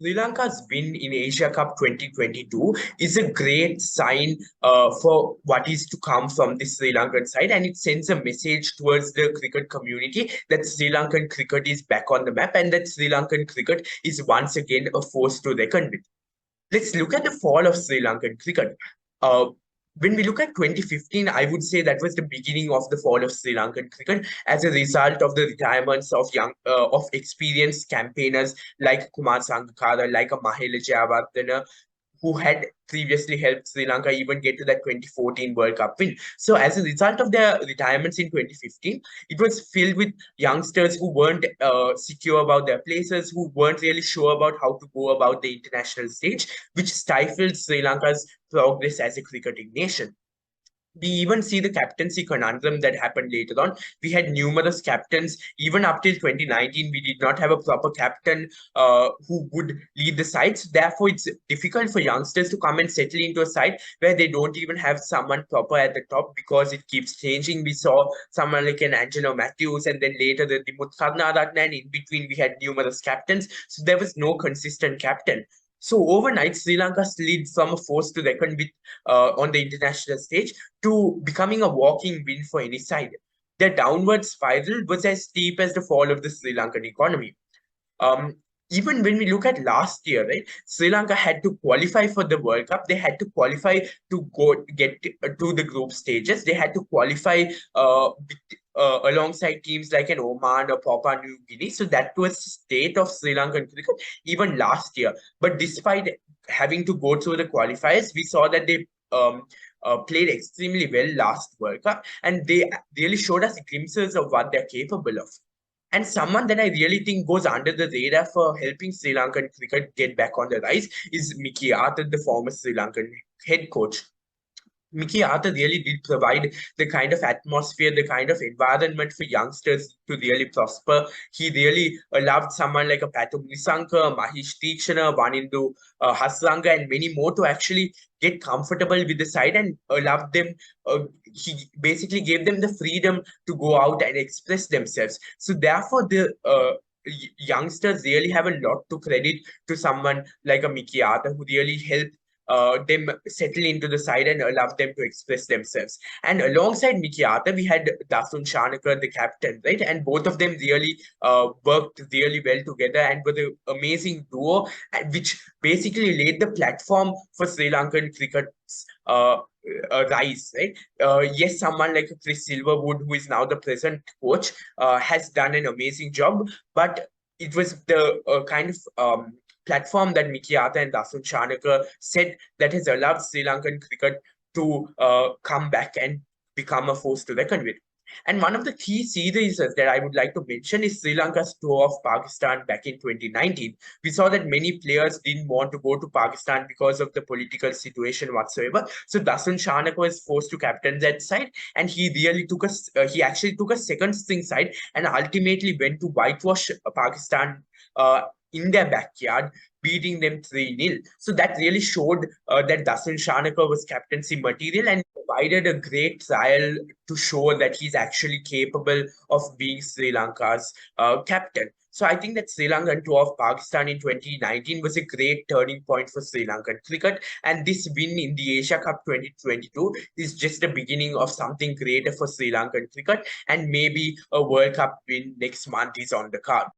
Sri Lanka's win in Asia Cup 2022 is a great sign for what is to come from the Sri Lankan side, and it sends a message towards the cricket community that Sri Lankan cricket is back on the map and that Sri Lankan cricket is once again a force to reckon with. Let's look at the fall of Sri Lankan cricket. Uh, when we look at 2015, I would say that was the beginning of the fall of Sri Lankan cricket as a result of the retirements of of experienced campaigners like Kumar Sangakkara, like a Mahela Jayawardena, who had previously helped Sri Lanka even get to that 2014 World Cup win. So, as a result of their retirements in 2015, it was filled with youngsters who weren't secure about their places, who weren't really sure about how to go about the international stage, which stifled Sri Lanka's progress as a cricketing nation. We even see the captaincy conundrum that happened later on. We had numerous captains. Even up till 2019, we did not have a proper captain who would lead the sides. Therefore, it's difficult for youngsters to come and settle into a side where they don't even have someone proper at the top because it keeps changing. We saw someone like an Angelo Matthews, and then later the Dimuth Karnaratne, and in between we had numerous captains. So there was no consistent captain. So overnight, Sri Lanka slid from a force to reckon with on the international stage to becoming a walking win for any side. Their downward spiral was as steep as the fall of the Sri Lankan economy. Um, Even when we look at last year, right, Sri Lanka had to qualify for the World Cup. They had to qualify to go get to the group stages. They had to qualify alongside teams like an Oman or Papua New Guinea. So that was the state of Sri Lankan cricket even last year. But despite having to go through the qualifiers, we saw that they played extremely well last World Cup, and they really showed us glimpses of what they're capable of. And someone that I really think goes under the radar for helping Sri Lankan cricket get back on the rise is Mickey Arthur, the former Sri Lankan head coach. Mickey Arthur really did provide the kind of atmosphere, the kind of environment for youngsters to really prosper. He really allowed someone like a Patu Nisanka, Mahish Tikshana, Vanindu Hasranga, and many more to actually get comfortable with the side and allowed them. He basically gave them the freedom to go out and express themselves. So, therefore, the youngsters really have a lot to credit to someone like a Mickey Arthur who really helped them settle into the side and allow them to express themselves. And alongside Mickey Arthur, we had Dasun Shanakar, the captain, right? And both of them really worked really well together and were the amazing duo, which basically laid the platform for Sri Lankan cricket's rise, right? Yes, someone like Chris Silverwood, who is now the present coach, has done an amazing job, but it was the kind of platform that Mickey Arthur and Dasun Shanakar said that has allowed Sri Lankan cricket to come back and become a force to reckon with. And one of the key series that I would like to mention is Sri Lanka's tour of Pakistan back in 2019. We saw that many players didn't want to go to Pakistan because of the political situation whatsoever. So Dasun Shanakar was forced to captain that side, and he really took he actually took a second string side and ultimately went to whitewash Pakistan in their backyard, beating them 3-0. So that really showed that Dasun Shanakar was captaincy material and provided a great trial to show that he's actually capable of being Sri Lanka's captain. So I think that Sri Lankan tour of Pakistan in 2019 was a great turning point for Sri Lankan cricket, and this win in the Asia Cup 2022 is just the beginning of something greater for Sri Lankan cricket, and maybe a World Cup win next month is on the card.